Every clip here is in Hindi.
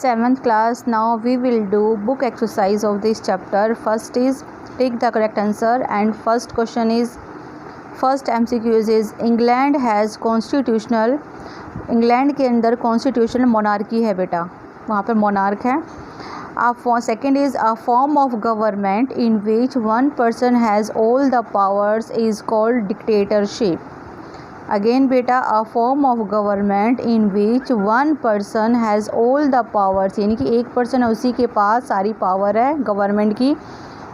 7th class. Now we will do book exercise of this chapter. First is take the correct answer, and first question is, first MCQs is England has constitutional, England के अंदर कॉन्स्टिट्यूशनल मोनार्की है बेटा, वहाँ पर मोनार्क है. Second is a form of government in which one person has all the powers is called dictatorship. Again बेटा, a form of government in which one person has all the powers, यानी कि एक पर्सन है उसी के पास सारी पावर है गवर्नमेंट की,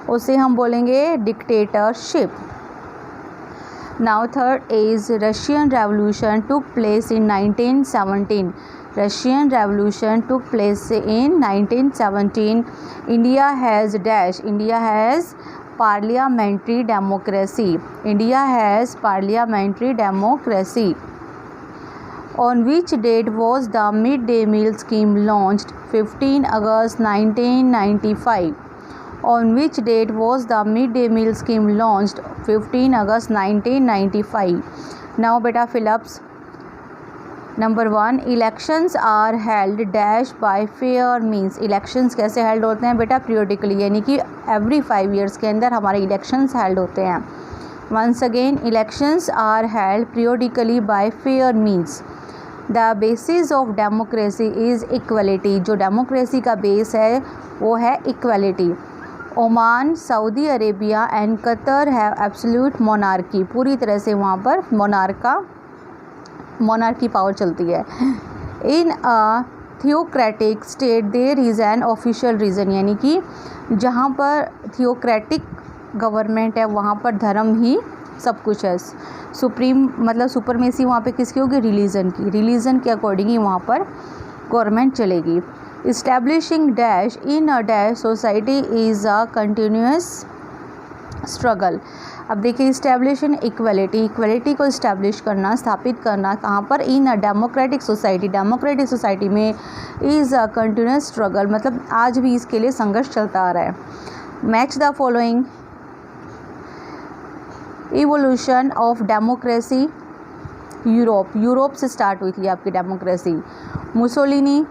उसे हम बोलेंगे dictatorship. Now third is Russian Revolution took place in 1917. Russian Revolution took place in 1917. India has dash. India has parliamentary democracy. India has parliamentary democracy. On which date was the midday meal scheme launched? 15 August 1995. On which date was the midday meal scheme launched? 15 August 1995. Now beta fill-ups. Number 1, elections are held dash by fair means. Elections कैसे held होते हैं बेटा? Periodically, यानी कि every 5 years के अंदर हमारे elections held होते हैं. Once again, elections are held periodically by fair means. The basis of democracy is equality. जो democracy का base है वो है equality. Oman, Saudi Arabia and Qatar have absolute monarchy. पूरी तरह से वहाँ पर मोनार्की पावर चलती है. In a theocratic state there is an official reason, यानी कि जहाँ पर थियोक्रेटिक गवर्नमेंट है वहाँ पर धर्म ही सब कुछ है. सुप्रीम मतलब सुपरमेसी वहाँ पे किसकी होगी? रिलीजन की. रिलीजन के अकॉर्डिंग ही वहाँ पर गवर्नमेंट चलेगी. Establishing dash in a dash society is a continuous struggle. अब देखिए, इस्टेब्लिशिंग इक्वलिटी, इक्वलिटी को इस्टेब्लिश करना, स्थापित करना कहाँ पर? In a democratic society. Democratic society में इज़ अ कंटिन्यूस स्ट्रगल, मतलब आज भी इसके लिए संघर्ष चलता आ रहा है. Match the following. Evolution of democracy. Europe से स्टार्ट हुई थी आपकी democracy. Mussolini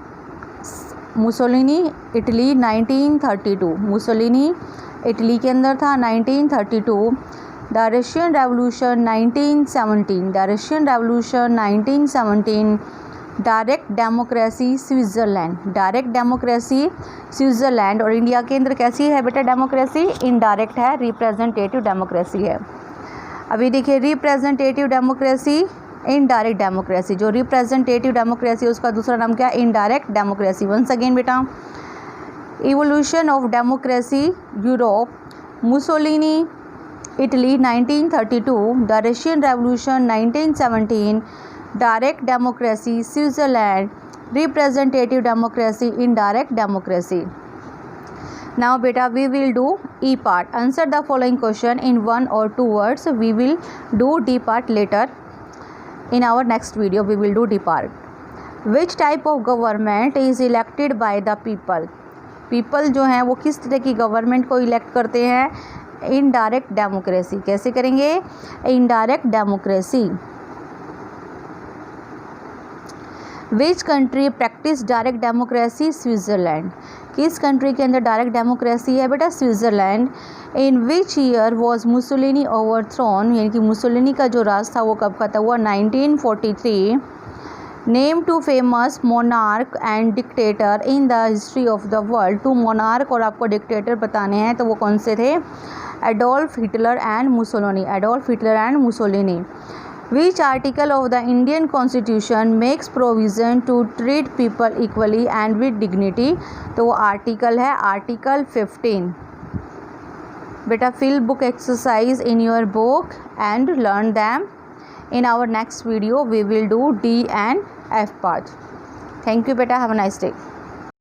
Italy 1932. Mussolini Italy के अंदर था 1932. The Russian revolution 1917. The Russian revolution 1917. Direct democracy Switzerland. Direct democracy Switzerland. और इंडिया के अंदर कैसी है बेटा डेमोक्रेसी? इनडायरेक्ट है, रिप्रेजेंटेटिव डेमोक्रेसी है. अभी देखिए, रिप्रेजेंटेटिव डेमोक्रेसी, इनडायरेक्ट डेमोक्रेसी. जो रिप्रेजेंटेटिव डेमोक्रेसी उसका दूसरा नाम क्या है? Indirect democracy. वंस अगेन बेटा, evolution of democracy Europe. Mussolini Italy 1932. The Russian revolution 1917. Direct democracy Switzerland. Representative democracy, indirect democracy. Now beta, we will do E part. Answer the following question in 1 or 2 words. We will do D part later. In our next video we will do D part. Which type of government is elected by the people? People जो हैं वो किस तरह की गवर्नमेंट को इलेक्ट करते हैं? Indirect democracy. कैसे करेंगे? Indirect democracy. Which country practice direct democracy? Switzerland. किस कंट्री के अंदर डायरेक्ट डेमोक्रेसी है बेटा? Switzerland. In which year was Mussolini overthrown, यानी कि मुसोलिनी का जो राज था वो कब खत्म हुआ? 1943. Name two famous monarch and dictator in the history of the world. 2 monarch और आपको डिक्टेटर बताने हैं, तो वो कौन से थे? Adolf Hitler and Mussolini. Adolf Hitler and Mussolini. Which article of the Indian Constitution makes provision to treat people equally and with dignity? तो वो आर्टिकल है आर्टिकल 15. बेटा, fill book exercise in your book and learn them. In our next video we will do D and F part. Thank you बेटा, have a nice day.